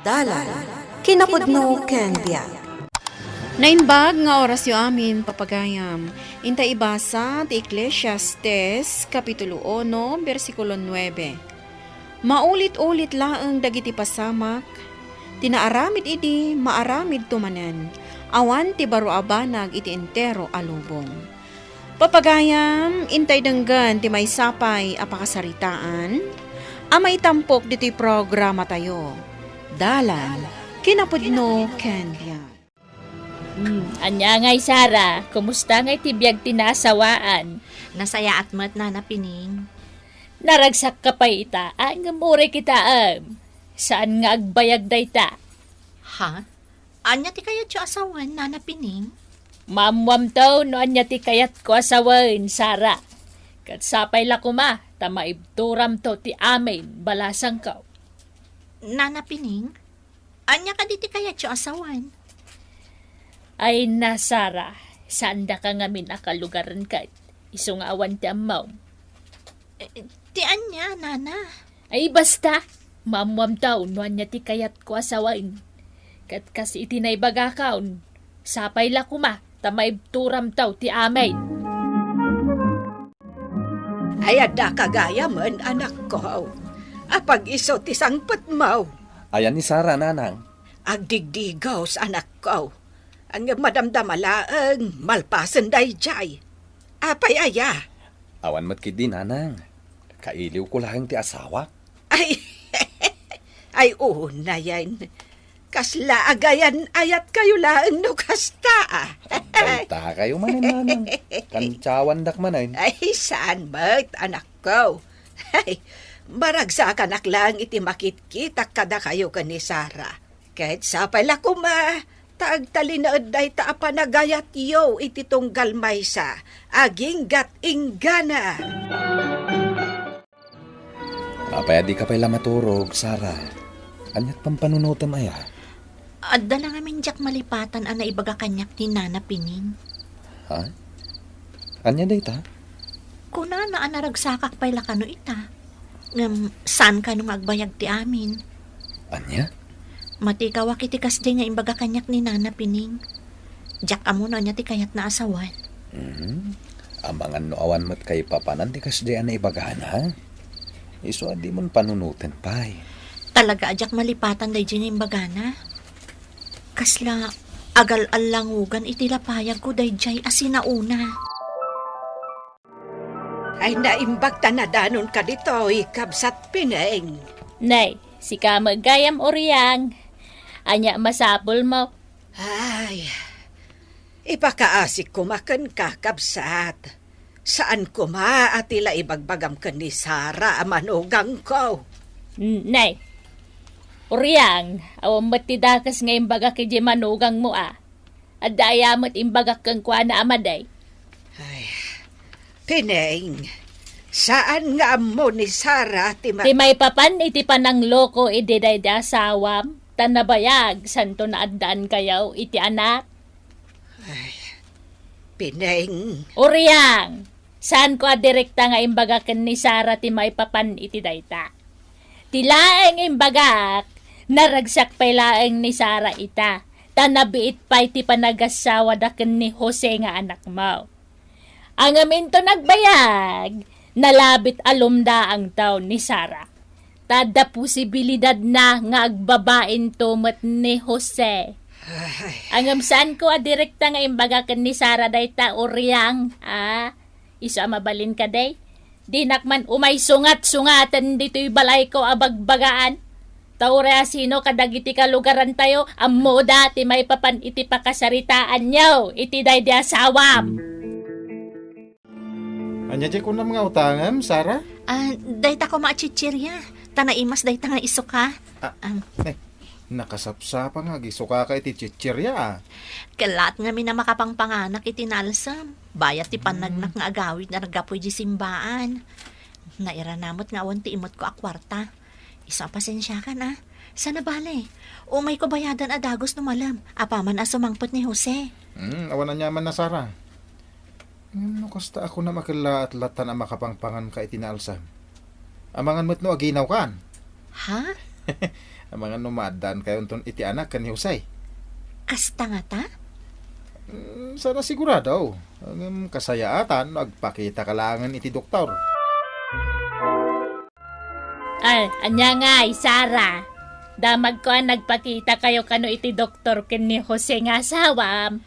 Dalan, kinapudno ken biag. Nainbag nga oras yu amin papagayam. Inta ibasa ti Ecclesiastes Kapitulo 1, versikulo 9. Maulit-ulit laeng dagiti pasamak, tinaaramid idi maaramid tumanen, awan ti baro abanag iti entero alubong. Papagayam, intay denggan ti may sapay apakasaritaan, amay tampok diti programa tayo. Dalan, kinapudno ken biag. Anya ngay Sara, kumusta ngay tibiyag tinasawaan? Nasaya at mat na napining. Naragsak ka pa ita, ang mure kita saan nga agbayag dayta? Ha? Anya ti kayat siya asawan na napining? Mamwam taw no anya ti kayat ko asawain, Sara. Katsapay la kuma, tamaibturam to ti amin, balasang ka. Na napining? Anya ka di ti kayat siya asawan? Ay na Sara, saan da ka ngamin akalugaran ka? Iso nga awan ti amaw. Ti anya, nana? Ay basta, mamwam taw no anya ti kayat ko asawain. Kat kasi itinay bagakaon, sapay la kuma, tamaibturam taw ti amin. Ay ada kagaya man anak ko. Apag iso ti sangpet mo. Ayan ni Sara, nanang. Agdigdigaw sa anak ko. Ang madamdamalaang malpasan day jay. Apay aya. Awan mat kid din, nanang. Kailiw ko lang ti asawa. Ay, ay una yan. Kasla agayan ayat kayo lang no kasta. Balta kayo manin, nanang. Kantsawan dak manin. Ay, saan ba't anak ko? Ay, baragsa kanak lang iti makit-kita kada kayo ka ni Sara. Kahit sa pala kuma, taagtalinaad day ta apanagayat yo iti tunggal maysa, aging gat inggana. Apay di ka pala maturog, Sara. Anyat pampanunutan aya. Adda lang amin jak malipatan ana ibaga kanyak ni nana pining. Ha? Anya day ta? Kuna na anaragsakak pay lakano ita. Saan ka nung agbayag ti amin? Anya? Matikawa kitikas din nga imbaga kanyak ni nana pining. Jak amo na niya ti kayat na asawan. Amangan no awan mat kay papanan di kas di ana ibagahan, ha? Iso adi mon panunutan pay. Talaga ajak malipatan day dyan imbaga na. Kasla agal-al langugan itilapayag ko day jay asinauna. Ay naimbag tanadanon ka dito, ikabsat pineng. Nay, si ka magayam oriyang. Anya masapol mo. Ay, ipakaasik kumakan ka, kabsat. Saan kuma atila ibagbagam ka ni Sara amanugang ko? Nay, oriyang, awang matidakas nga imbaga kay manugang mo At dayamot imbaga kang kwa na amaday. Ay, Pineng, saan nga mo ni Sara Ti may papan iti panang loko iti day da asawam, tanabayag, santo na addaan kayaw iti anak. Pineng, Oriyang, saan ko direkta nga imbaga ken ni Sara ti may papan iti dayta. Tilaeng imbagak, naragsak pay laeng ni Sara ita, tanabiit pay ti panagasawa da ken ni Jose nga anak mo. Ang aminto nagbayag, nalabit alumda ang taon ni Sara. Tada posibilidad na nga agbabain tumat ni Jose. Ang amsan ko direkta nga imbaga ken ni Sara dayta oriyang, isa mabalin ka day. Di nakman umay sungat-sungatan dito'y balay ko abagbagaan. Taurea sino kadagiti kalugaran tayo, ammo dati may papan iti pakasaritaan nyo, iti day di asawam. Anya di ko na mga utangam, Sara? Dayta ko maachichirya. Tanaimas dayta nga iso ka. Nakasapsapa nga, gisuka ka iti chichirya. Kalat nga mina makapangpanganak iti nalsam. Bayat ti panagnak nga agawid na nagapoy di simbaan. Nairanamot nga awan ti imot ko akwarta. Isa pasensya ka na. Sana bale. Umay ko bayadan adagos no malam. Apaman asumangpot ni Jose. Awan na nyaman na, Sara. No, kasta ako na makila at latan ang makapangpangan ka itinaalsa. Amangan mo't no aginaw kan. Ha? Ang mga numadan kayo ton iti anak kan ni Jose. Kasta nga ta? Sana sigurado. Ang kasayaatan, agpakita kalangan iti doktor. Ay, anya nga, Sara. Damag ko ang nagpakita kayo kano iti doktor ken ni Jose nga asawam.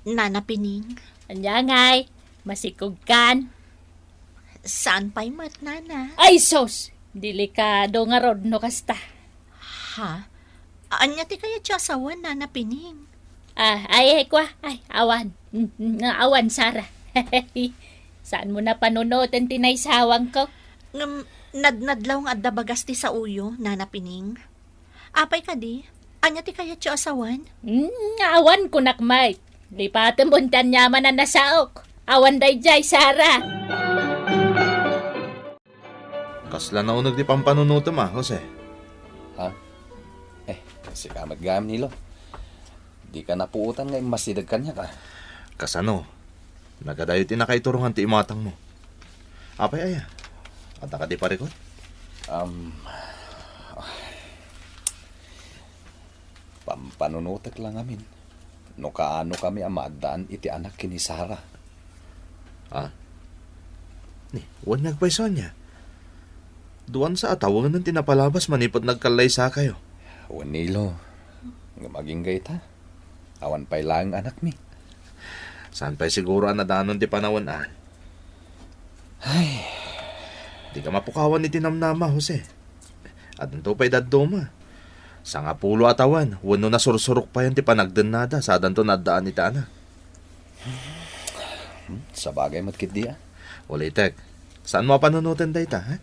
Nana Pining, Anya nga, masikog kan. saan pa'y mat, Nana? Ay, sos! Delikado nga rod no kasta. Ha? Anya ti kaya ti asawan, Nana Pining? Ay, kwa. Ay, awan. Nga awan, Sara. Saan mo na panunutin tinaysawang ko? Nadnadlaw nga adda bagas ti sa uyo, Nana Pining. Apay ka di? Anya ti kaya ti asawan? Nga awan ko nakmay. Lipatin mo yaman na nasaok. Awan day jay, Sara. Kasla na unag di pampanunuto ma, Jose. Kasi ka maggam nilo. Di ka napuutan nga masidag kanya ka. Kasano? Nagadayo tinakaiturungan ti imatang mo. Apay aya. At ka di parikot? Pampanunutak lang amin. No kaano kami amadaan iti anak kini Sara. Ni, huwag nagpaiso niya. Duwan sa atawangan ng tinapalabas manipod nagkalay sa kayo. Nilo, nga maging gayta. Awan pa'y lang anak mi. Saan pa'y siguro ang nadanon ti panawan Ay, Di ka mapukawan ni tinamnama, Jose. At ito pa'y dadoma. Sa nga pulo atawan, wano na sursurok pa yan ti panagdanada sa adan to nadaan ni Tana. sa bagay matkit di Ulitek, saan mo panunutin day ta, ha?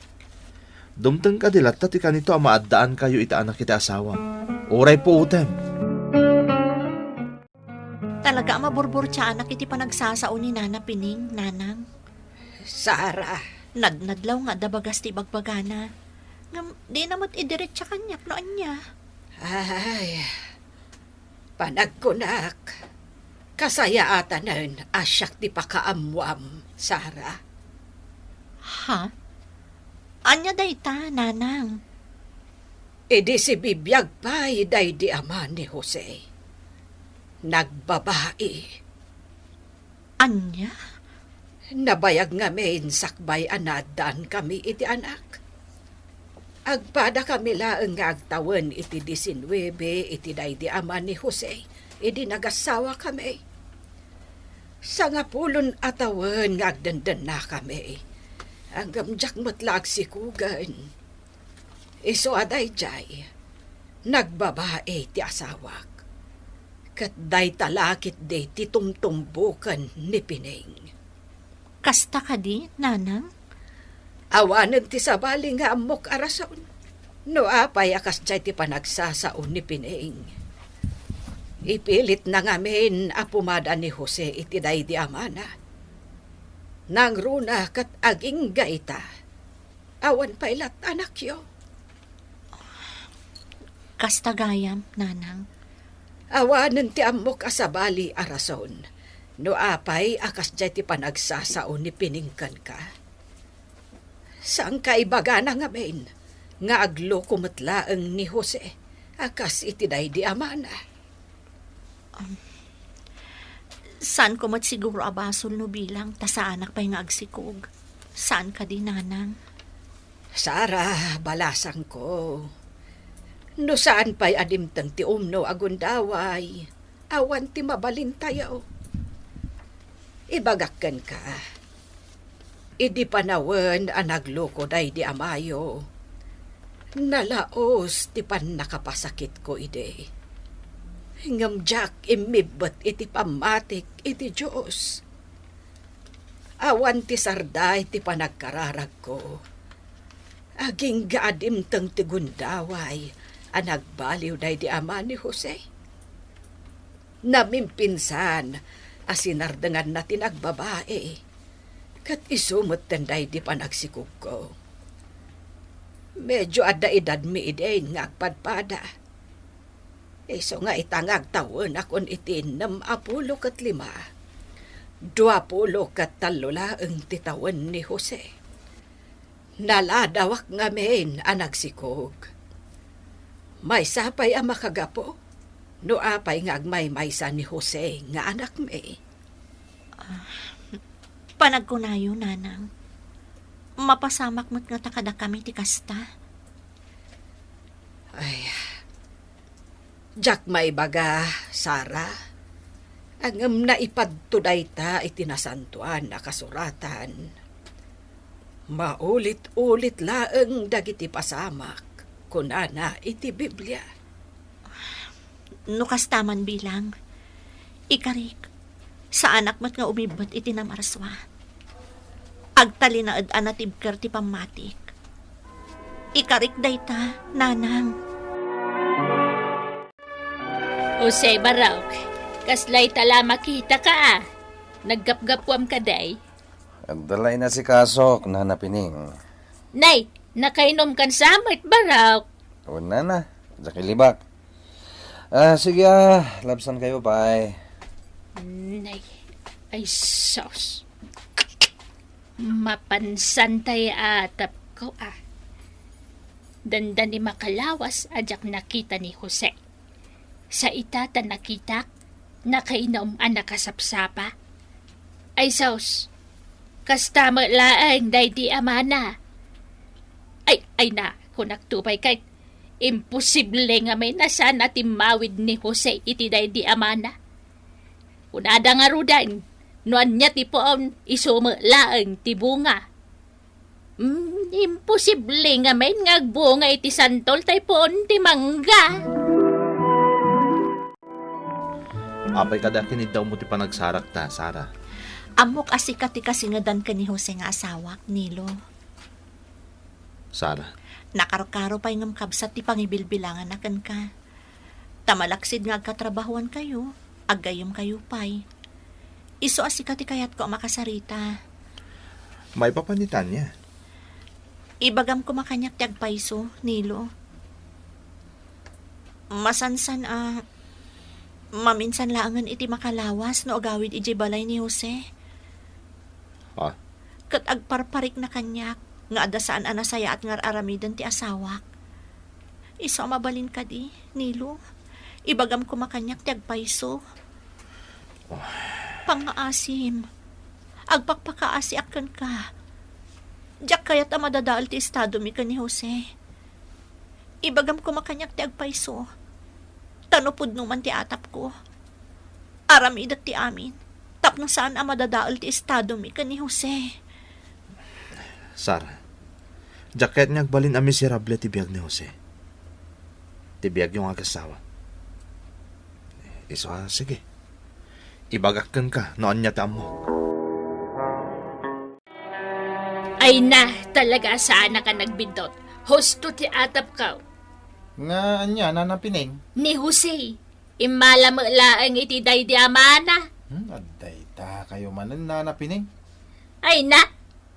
Dumteng ka dilat ti kanito ang maadaan kayo ita anak kita asawa. Oray po utem. Talaga maburbur tiya anak iti panagsasao ni Nana Pining, Nanang. Sara, Nadnadlaw nga da bagas ti bagbagana. Ngam, di namot idiretsa kanyak noon niya. ay, panagkunak. Kasayaatanan asyak di pakaamwam, Sara. Ha? Anya dayta, Nanang? Idi si bibiyag pa'y day di ama ni Jose. Nagbabae. Anya? Nabayag nga main sakbay anadan kami iti anak. Agpada kami laeng nga agtawan iti 19 iti day di ama ni Jose. Idi nagasawa kami. Sa nga pulon atawan nga agdandan na kami. Ang gamjak matlag si Kugan. Iso aday jay. Nagbabae ti asawak. Kat day talakit day ti tumtumbukan ni Pining. Kasta ka di, Nanang? Awanan ti sabali nga amok arason. No apay akas jay ti panagsasaon ni Pining. Ipilit na ngamin apumada ni Jose iti day di amana. Nang runa kat aging gaita. Awan pailat anak yo. Kasta gayam, Nanang. Awanan ti amok asabali arason. No apay akas jay ti panagsasaon ni Piningkan ka. Saan ka ibaga na ngamin? Nga aglo kumatlaang ni Jose. Akas iti day di amana. Saan ko mat siguro abasol no bilang ta sa anak pa'y nga agsikog? Saan ka di, Nanang? Sara, balasang ko. No saan pa'y adimtang ti umno agundaway. Awan ti mabalin tayo. Ibagakan ka. Idi panawen ang nagloko day di amayo. Nalaos ti pan nakapasakit ko ide. Ngam jak imibot iti pamatik iti Diyos. Awan ti sarday ti panagkararag ko. Aging gaadim tang ti gundaway ang nagbaliw day di ama ni Jose. Namimpinsan asinardangan na tinagbabae. Kat isumot tanday di panagsikog ko. Medyo adda edad mi idein nga agpadpada. Iso nga itangag tawon akon itinam 25. 20 kat talula ang titawan ni Jose. Naladawak nga men ang nagsikog. May sapay ang makagapo. No apay nga agmay-maysa ni Jose nga anak me. Panagkunayo, nanang. Mapasamak mo't nga takada kami ti kasta. Ay, Jack may baga, Sara. Ang naipadtuday ta itinasantuan na kasuratan. Maulit-ulit laeng dagiti pasamak kunana iti Biblia. No kastaman bilang. Ikarik, sa anak mo't nga umibot iti namarswa. Agtali na anatibker ti pamatik. Ikarik dayta, nanang. Jose Barok, kaslay tala makita ka ah. Naggapgapwam ka day. Dalay na si Kasok, Nana Pining. Nay, nakainom kan samit Barok. Una na, Jakilibak. Sige labsan kayo, bye. Nay, ay sos. Mapansan tayo atap ko ah. Dandan ni makalawas ajak nakita ni Jose. Sa itata nakita, nakainom ang nakasapsapa. Ay sos, kastama laang day di amana. Ay na, kung nagtupay kay, imposible nga may nasaan at imawid ni Jose iti day di amana. Kung ada nga rudan, noan niya ti poon isuma laang ti bunga. Imposible nga may ngagbunga iti santol tay poon ti mangga. Apay kada kinid daw mo ti panagsarak ta, Sara. Amok asikat ti kasingadan ka ni Jose nga asawak, Nilo. Sara, Nakarkaro pa'y ngam kabsat ti pangibilbilangan na kan ka. Tamalaksid nga agkatrabahuan kayo, aggayom kayo pa'y. Iso asikat ti kayat ko makasarita. may papanitan niya. Ibagam ko makanyak ti agpaiso, Nilo. Masansan maminsan laangan iti makalawas no agawid iti balay ni Jose. Ah, Kat agparparik na kanyak, nga adasaan anasaya at ngar aramidan ti asawak. Iso mabalin ka di, Nilo. Ibagam ko makanyak ti agpaiso. Pangaasim. Agpakpakaasi akan ka. Diyak kayat amadadaal ti estado mi ka ni Jose. Ibagam ko makanyak ti agpaiso. Tanupod numan ti atap ko. Aramidat ti amin. Tapno saan amadadaal ti estado mi ka ni Jose. Sara, jacket niya agbalin ang miserable ti biyag ni Jose. Ti biyag yung agasawa. Iso sige. Ibagakan ka, noon niya tamo. Ay na, talaga sana ka nagbindot. Husto ti atap ka. Nga anya, Nana Pining. Ni Jose, imala mo laang iti day di amana. Aday ta kayo manan, Nana Pining. Ay na,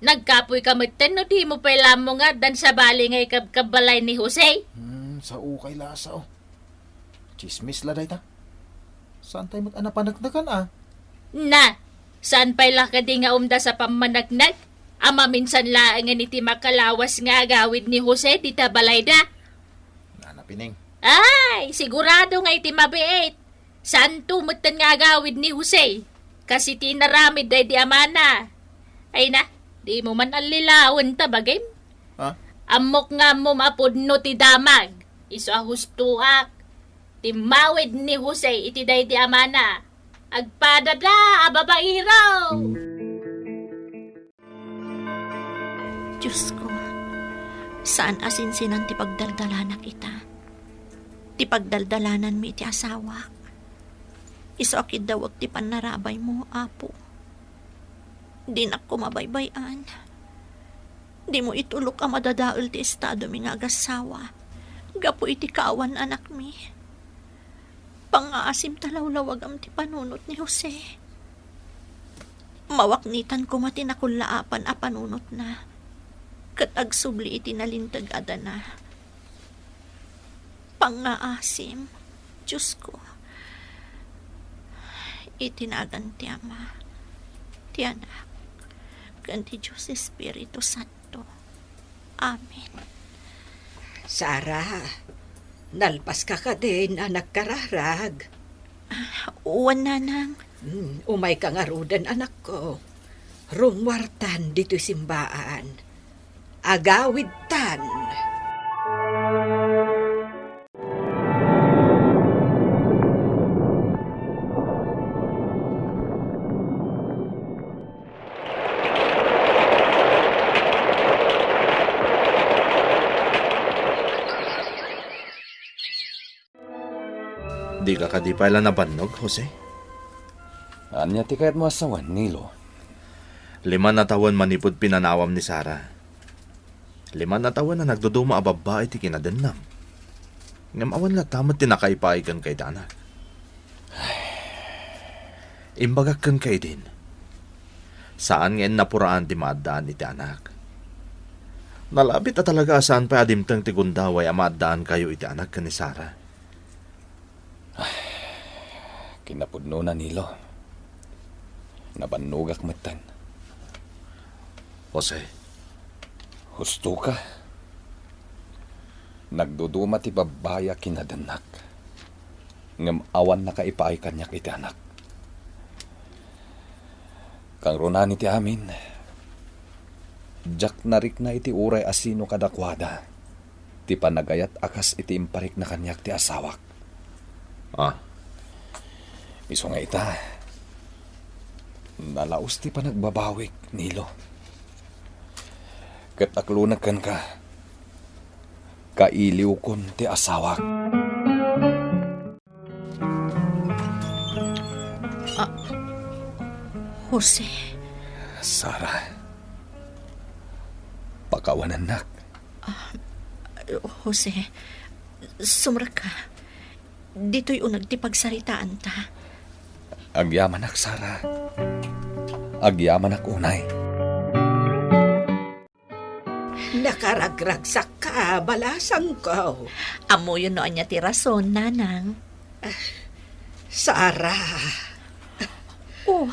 nagkapoy ka matan no di mo pala mo nga dan sa bali ngay kabalay ni Jose. Sa ukay lasa Chismis la day ta. Saan tayo anapanagnagan Na, saan pala ka di nga umda sa pamanagnag? Ama minsan laang nga iti makalawas nga agawid ni Jose di tabalay da. Nana Pining. Ay, sigurado nga iti mabiit. Saan tumutan nga agawid ni Jose? Kasi tinaramid day di amana. Ay na, di mo man alilawan tabagay. Amok nga mo mapudno ti damag. Iso ahustuak. Timawid ni Jose iti day di amana. Agpadada, ababairaw. Diyos ko, saan asinsinan ti pagdaldalanan kita? Ti pagdaldalanan mi ti asawak. Iso akid daw ti panarabay mo, apo. Di na ko mabaybayan. Di mo itulok ang madadaol ti estado mi nga agasawa. Gapo iti kaawan anak mi. Pangaasim talawlawag am ti panunot ni Jose. Mawaknitan ko matinakulaapan a panunot na. Kat agsubli iti nalintag adana. Pangaasim, Diyos ko. Itinagan ti Ama, ti Anak, kanti Diyos Espiritu Santo. Amen. Sara, Nalpas ka din, anak kararag. Uwan, nanang. Umay ka nga rudan, anak ko. Rungwartan dito simbaan. Agawid tan. Di ka di pala nabannog, Jose. Anya ti kayat mo asawan, Nilo. 5 na taon manipod pinanawam ni Sara. 5 na taon na nagduduma a babae ti kinadennam. Ngam awan la tamat tinakaipaikan kay Dana. Imbagak kan kay din. Saan ngayon napuraan ti maadaan iti anak? Nalabit na talaga saan pa adimtang ti gundaway amaadaan kayo iti anak ka ni Sara. Kinapudno na, Nilo. Nabanugak matan. Jose, Husto ka. Nagduduma ti babaya kinadanak. Ngam awan na kaipaay kanyak iti anak. Kang runan iti amin. Jak narik na iti uray asino kadakwada. Ti panagayat akas iti imparik na kanyak ti asawak. Iso nga ita. Nalaos ti panagbabawik, Nilo. Kat aklunag kan ka. Kailiw kon ti asawak. Jose, Sara. Pakawanan nak. Jose, sumra ka. Dito'y unag ti pagsaritaan ta. Agyaman ak, Sara. Agyaman ak unay. Nakaragragsak ka, balasang ko. Amo yun noon niya ti rason, nanang. Sara, Oh,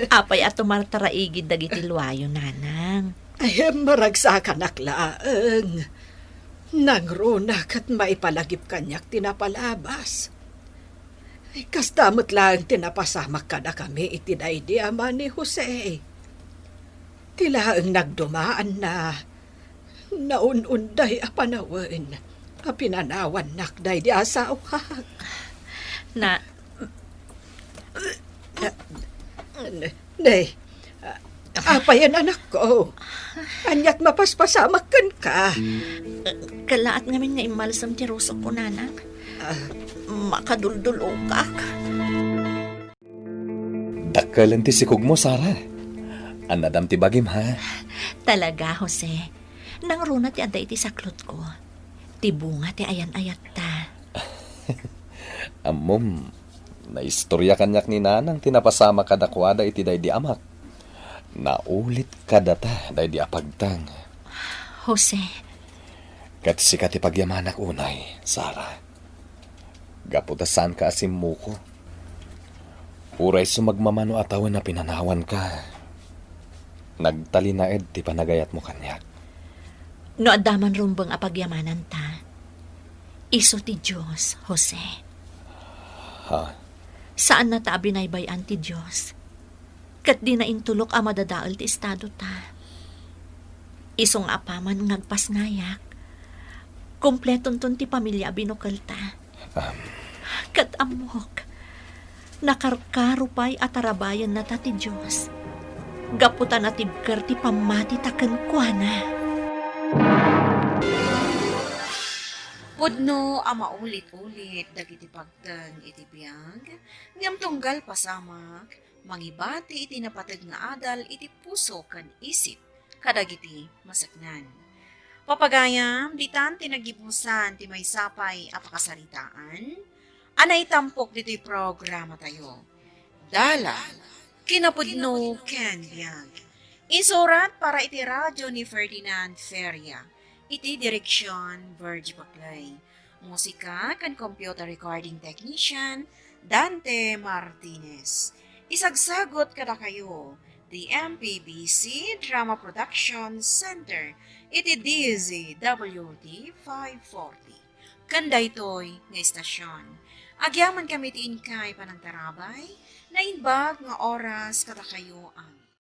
apay ato martaraigid dagiti luwayo, nanang. ay maragsakan aklaang. Nangruna kat maipalagip kanyak tinapalabas. Ay, kastamot lang tinapasamak ka na kami itinay di ama ni Jose. Tila ang nagdumaan na naununday a panawin. A pinanawan nakday di asawak. Na, Nay, apayan anak ko. Anyat mapaspasamak kan ka. kalaat ngamin nga imalsam ti rusok ko, nanang. Makaduldulokak. Dakkalan ti sikog mo, Sara. Anadam ti bagim, ha? Talaga, Jose. Nang runa ti aday ti saklot ko. Ti bunga ti ayan-ayat ta. Amom, naistorya kanyak ni nanang tinapasama kadakwada iti day di amak. Naulit kadata day di apagtang. Jose, Kat sikat ipagyamanak unay, Sara. Gaputasan ka asim mo ko. Uray sumagmamano atawan na pinanawan ka. Nagtalinaed ti panagayat mo kanyak. no adaman rumbang apagyamanan ta. Iso ti Diyos, Jose. Ha? Saan na ta binaybayan ti Diyos? Kat di na intulok a madadaal ti estado ta. Isong apaman ngagpasnayak. Kompleton ton ti pamilya binukal ta. Kat amok. Nakarkarupay at arabayan na ta ti Diyos. Gaputan at tibker ti pamati taken kuana. Pudno ang maulit-ulit dagiti pagtang iti biyag, ngam tunggal pasamak, mangibati iti napatag nga adal iti puso kan isip, kadagiti masaknan. Papagayam, ditan tinagibusan ti may sapay apakasaritaan, anay tampok dito'y programa tayo. Dala, kinapudno ken biyag. Isurat para iti radyo ni Ferdinand Feria. Iti direksyon, Virgie Baclay. Musika kan computer recording technician, Dante Martinez. Isagsagot kada kayo, the MPBC Drama Production Center, iti DZWD 540. Kanday toy nga istasyon. Agyaman kami tiin kay panagtarabay, na inbag nga oras kada kayo amin.